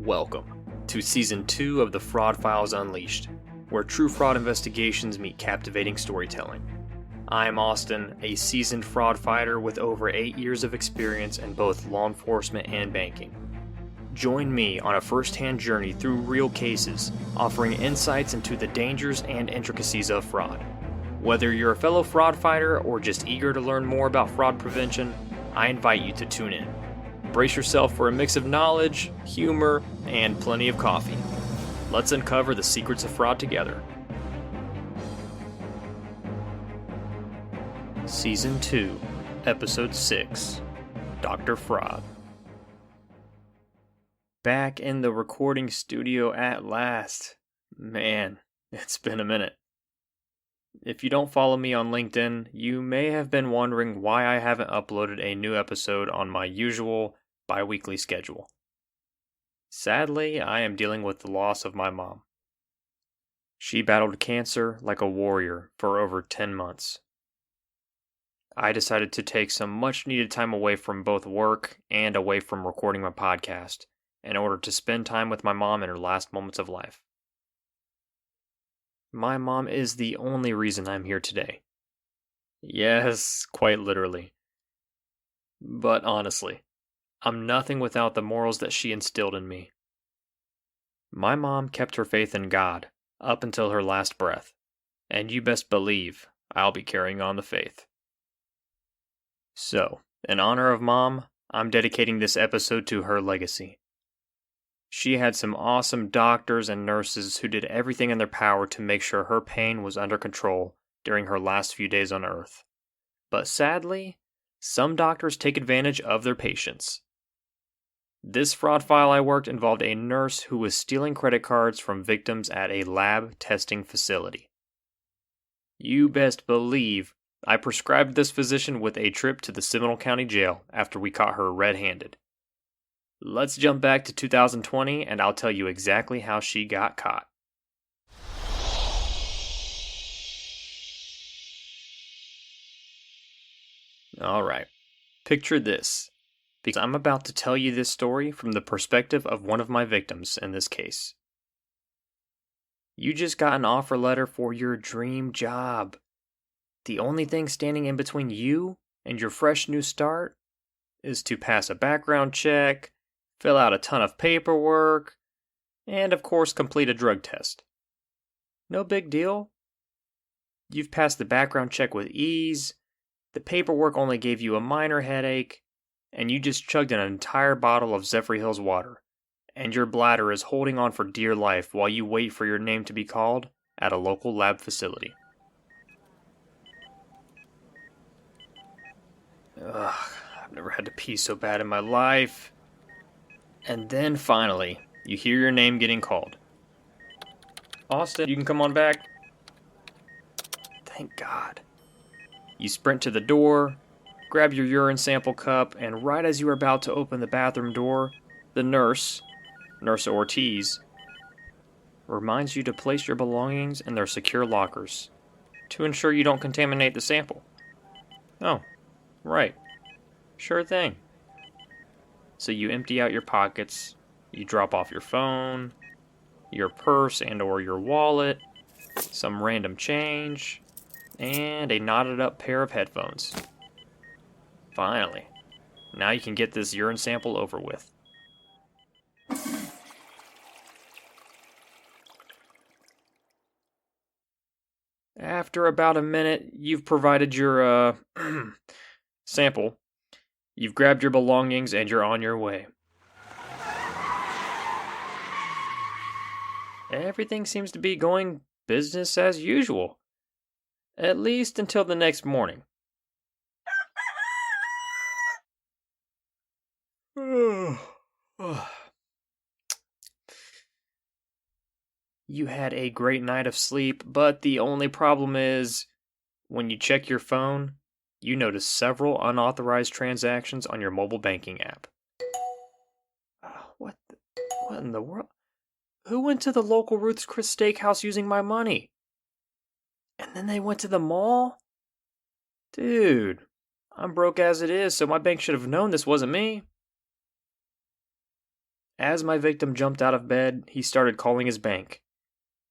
Welcome to Season 2 of the Fraud Files Unleashed, where true fraud investigations meet captivating storytelling. I'm Austin, a seasoned fraud fighter with over 8 years of experience in both law enforcement and banking. Join me on a first-hand journey through real cases, offering insights into the dangers and intricacies of fraud. Whether you're a fellow fraud fighter or just eager to learn more about fraud prevention, I invite you to tune in. Brace yourself for a mix of knowledge, humor, and plenty of coffee. Let's uncover the secrets of fraud together. Season 2, Episode 6, Dr. Fraud. Back in the recording studio at last. Man, it's been a minute. If you don't follow me on LinkedIn, you may have been wondering why I haven't uploaded a new episode on my usual bi-weekly schedule. Sadly, I am dealing with the loss of my mom. She battled cancer like a warrior for over 10 months. I decided to take some much-needed time away from both work and away from recording my podcast in order to spend time with my mom in her last moments of life. My mom is the only reason I'm here today. Yes, quite literally. But honestly, I'm nothing without the morals that she instilled in me. My mom kept her faith in God up until her last breath, and you best believe I'll be carrying on the faith. So, in honor of Mom, I'm dedicating this episode to her legacy. She had some awesome doctors and nurses who did everything in their power to make sure her pain was under control during her last few days on Earth. But sadly, some doctors take advantage of their patients. This fraud file I worked involved a nurse who was stealing credit cards from victims at a lab testing facility. You best believe I prescribed this physician with a trip to the Seminole County Jail after we caught her red-handed. Let's jump back to 2020 and I'll tell you exactly how she got caught. Alright, picture this, because I'm about to tell you this story from the perspective of one of my victims in this case. You just got an offer letter for your dream job. The only thing standing in between you and your fresh new start is to pass a background check, fill out a ton of paperwork, and of course complete a drug test. No big deal. You've passed the background check with ease, the paperwork only gave you a minor headache, and you just chugged an entire bottle of Zephyr Hills water, and your bladder is holding on for dear life while you wait for your name to be called at a local lab facility. Ugh, I've never had to pee so bad in my life. And then finally, you hear your name getting called. Austin, you can come on back. Thank God. You sprint to the door, grab your urine sample cup, and right as you are about to open the bathroom door, the Nurse Ortiz, reminds you to place your belongings in their secure lockers to ensure you don't contaminate the sample. Oh, right. Sure thing. So you empty out your pockets, you drop off your phone, your purse and or your wallet, some random change, and a knotted up pair of headphones. Finally, now you can get this urine sample over with. After about a minute, you've provided your, sample. You've grabbed your belongings and you're on your way. Everything seems to be going business as usual. At least until the next morning. You had a great night of sleep, but the only problem is, when you check your phone, you notice several unauthorized transactions on your mobile banking app. What in the world? Who went to the local Ruth's Chris Steakhouse using my money? And then they went to the mall? Dude, I'm broke as it is, so my bank should have known this wasn't me. As my victim jumped out of bed, he started calling his bank,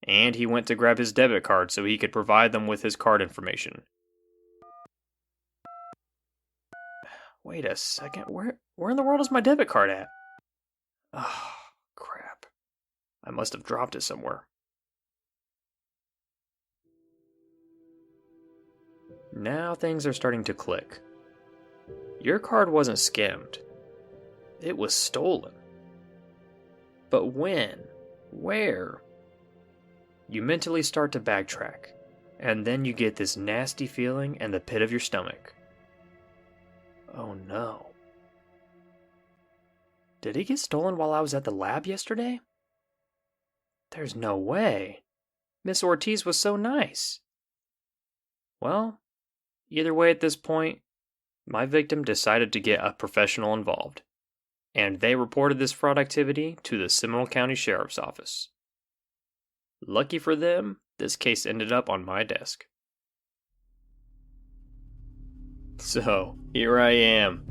and he went to grab his debit card so he could provide them with his card information. Wait a second, where in the world is my debit card at? Oh, crap. I must have dropped it somewhere. Now things are starting to click. Your card wasn't skimmed. It was stolen. But when? Where? You mentally start to backtrack, and then you get this nasty feeling in the pit of your stomach. Oh no. Did it get stolen while I was at the lab yesterday? There's no way. Miss Ortiz was so nice. Well, either way at this point, my victim decided to get a professional involved, and they reported this fraud activity to the Seminole County Sheriff's Office. Lucky for them, this case ended up on my desk. So, here I am,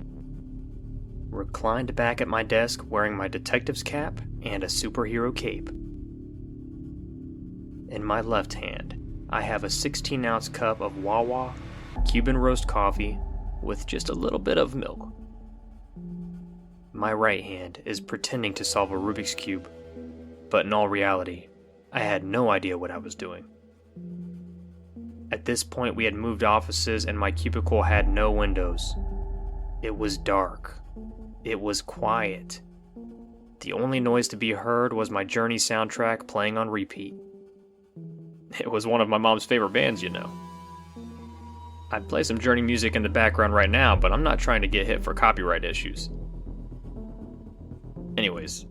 reclined back at my desk wearing my detective's cap and a superhero cape. In my left hand, I have a 16-ounce cup of Wawa Cuban roast coffee with just a little bit of milk. My right hand is pretending to solve a Rubik's Cube, but in all reality, I had no idea what I was doing. At this point, we had moved offices and my cubicle had no windows. It was dark. It was quiet. The only noise to be heard was my Journey soundtrack playing on repeat. It was one of my mom's favorite bands, you know. I'd play some Journey music in the background right now, but I'm not trying to get hit for copyright issues. Anyways,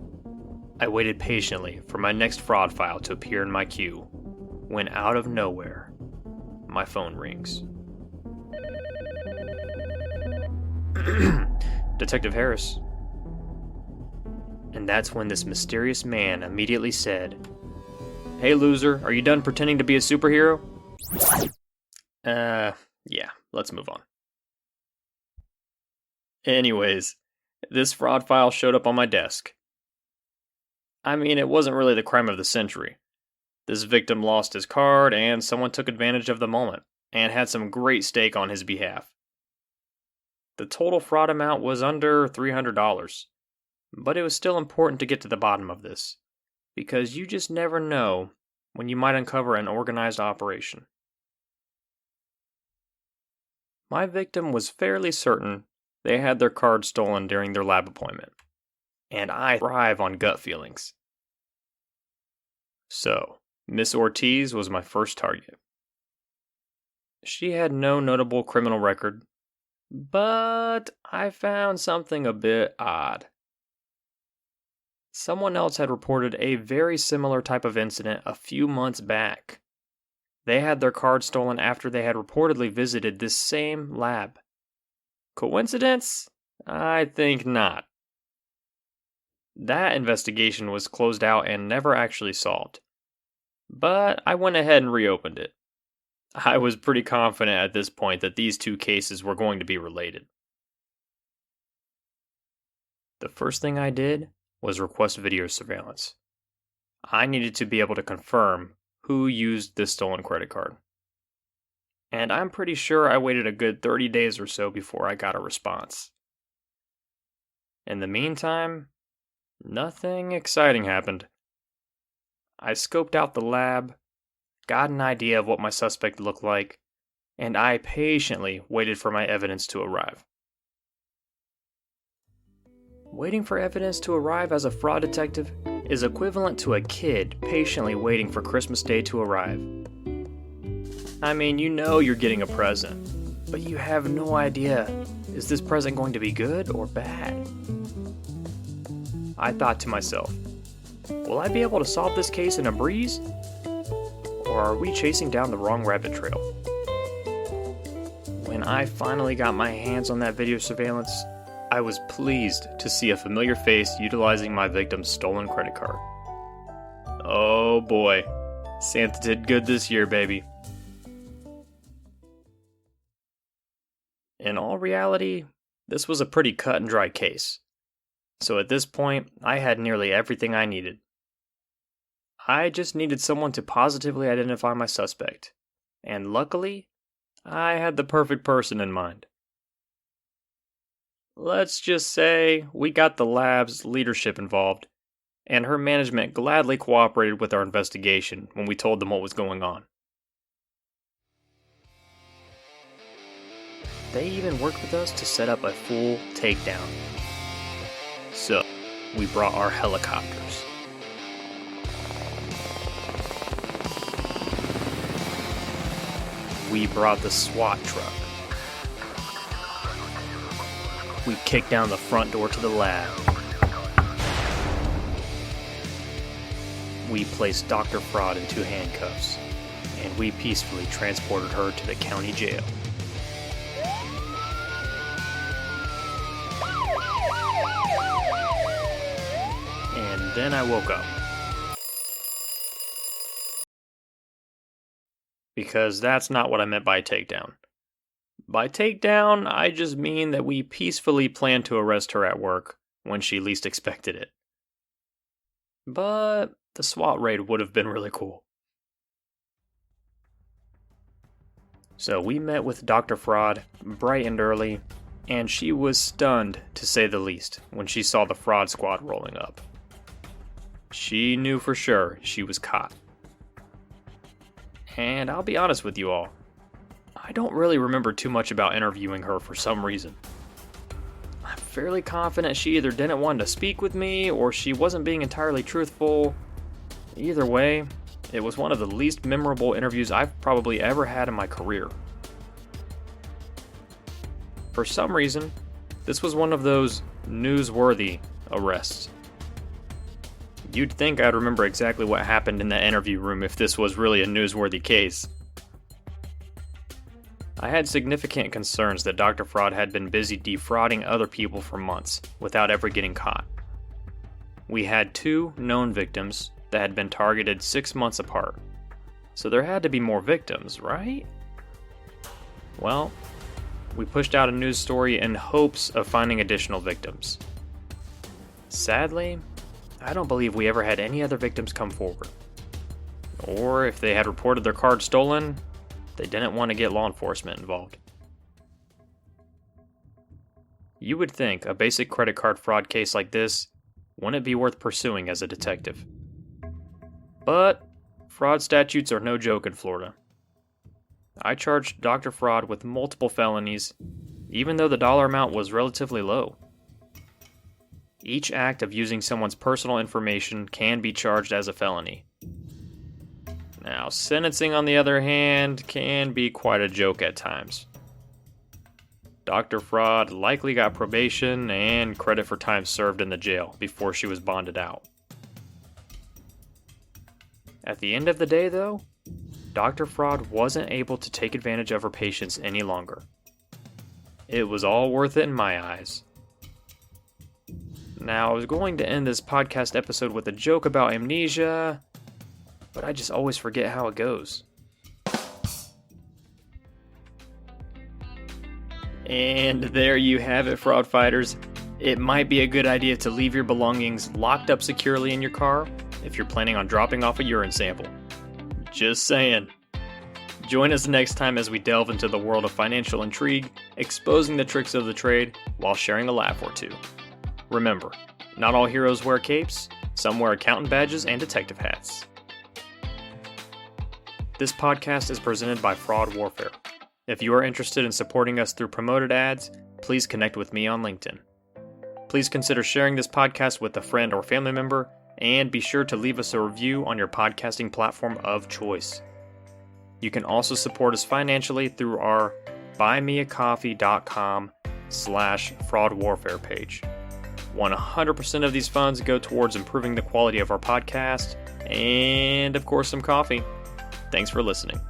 I waited patiently for my next fraud file to appear in my queue, when out of nowhere, my phone rings. Detective Harris. And that's when this mysterious man immediately said, "Hey loser, are you done pretending to be a superhero?" Yeah, let's move on. Anyways, this fraud file showed up on my desk. I mean, it wasn't really the crime of the century. This victim lost his card and someone took advantage of the moment and had some great stake on his behalf. The total fraud amount was under $300, but it was still important to get to the bottom of this, because you just never know when you might uncover an organized operation. My victim was fairly certain they had their card stolen during their lab appointment, and I thrive on gut feelings. So, Miss Ortiz was my first target. She had no notable criminal record, but I found something a bit odd. Someone else had reported a very similar type of incident a few months back. They had their card stolen after they had reportedly visited this same lab. Coincidence? I think not. That investigation was closed out and never actually solved. But I went ahead and reopened it. I was pretty confident at this point that these two cases were going to be related. The first thing I did was request video surveillance. I needed to be able to confirm who used this stolen credit card. And I'm pretty sure I waited a good 30 days or so before I got a response. In the meantime, nothing exciting happened. I scoped out the lab, got an idea of what my suspect looked like, and I patiently waited for my evidence to arrive. Waiting for evidence to arrive as a fraud detective is equivalent to a kid patiently waiting for Christmas Day to arrive. I mean, you know you're getting a present, but you have no idea, is this present going to be good or bad? I thought to myself, will I be able to solve this case in a breeze? Or are we chasing down the wrong rabbit trail? When I finally got my hands on that video surveillance, I was pleased to see a familiar face utilizing my victim's stolen credit card. Oh boy, Santa did good this year, baby. In all reality, this was a pretty cut and dry case. So at this point, I had nearly everything I needed. I just needed someone to positively identify my suspect. And luckily, I had the perfect person in mind. Let's just say we got the lab's leadership involved, and her management gladly cooperated with our investigation when we told them what was going on. They even worked with us to set up a full takedown. So, we brought our helicopters. We brought the SWAT truck. We kicked down the front door to the lab. We placed Dr. Fraud into handcuffs, and we peacefully transported her to the county jail. And then I woke up. Because that's not what I meant by takedown. By takedown, I just mean that we peacefully planned to arrest her at work when she least expected it. But the SWAT raid would have been really cool. So we met with Dr. Fraud bright and early, and she was stunned, to say the least, when she saw the fraud squad rolling up. She knew for sure she was caught. And I'll be honest with you all, I don't really remember too much about interviewing her for some reason. I'm fairly confident she either didn't want to speak with me or she wasn't being entirely truthful. Either way, it was one of the least memorable interviews I've probably ever had in my career. For some reason, this was one of those newsworthy arrests. You'd think I'd remember exactly what happened in that interview room if this was really a newsworthy case. I had significant concerns that Dr. Fraud had been busy defrauding other people for months without ever getting caught. We had 2 known victims that had been targeted 6 months apart, so there had to be more victims, right? Well, we pushed out a news story in hopes of finding additional victims. Sadly, I don't believe we ever had any other victims come forward. Or if they had reported their card stolen, they didn't want to get law enforcement involved. You would think a basic credit card fraud case like this wouldn't be worth pursuing as a detective. But fraud statutes are no joke in Florida. I charged Dr. Fraud with multiple felonies, even though the dollar amount was relatively low. Each act of using someone's personal information can be charged as a felony. Now, sentencing, on the other hand, can be quite a joke at times. Dr. Fraud likely got probation and credit for time served in the jail before she was bonded out. At the end of the day, though, Dr. Fraud wasn't able to take advantage of her patients any longer. It was all worth it in my eyes. Now, I was going to end this podcast episode with a joke about amnesia, but I just always forget how it goes. And there you have it, fraud fighters. It might be a good idea to leave your belongings locked up securely in your car if you're planning on dropping off a urine sample. Just saying. Join us next time as we delve into the world of financial intrigue, exposing the tricks of the trade while sharing a laugh or two. Remember, not all heroes wear capes, some wear accountant badges and detective hats. This podcast is presented by Fraud Warfare. If you are interested in supporting us through promoted ads, please connect with me on LinkedIn. Please consider sharing this podcast with a friend or family member, and be sure to leave us a review on your podcasting platform of choice. You can also support us financially through our buymeacoffee.com/fraud warfare page. 100% of these funds go towards improving the quality of our podcast and, of course, some coffee. Thanks for listening.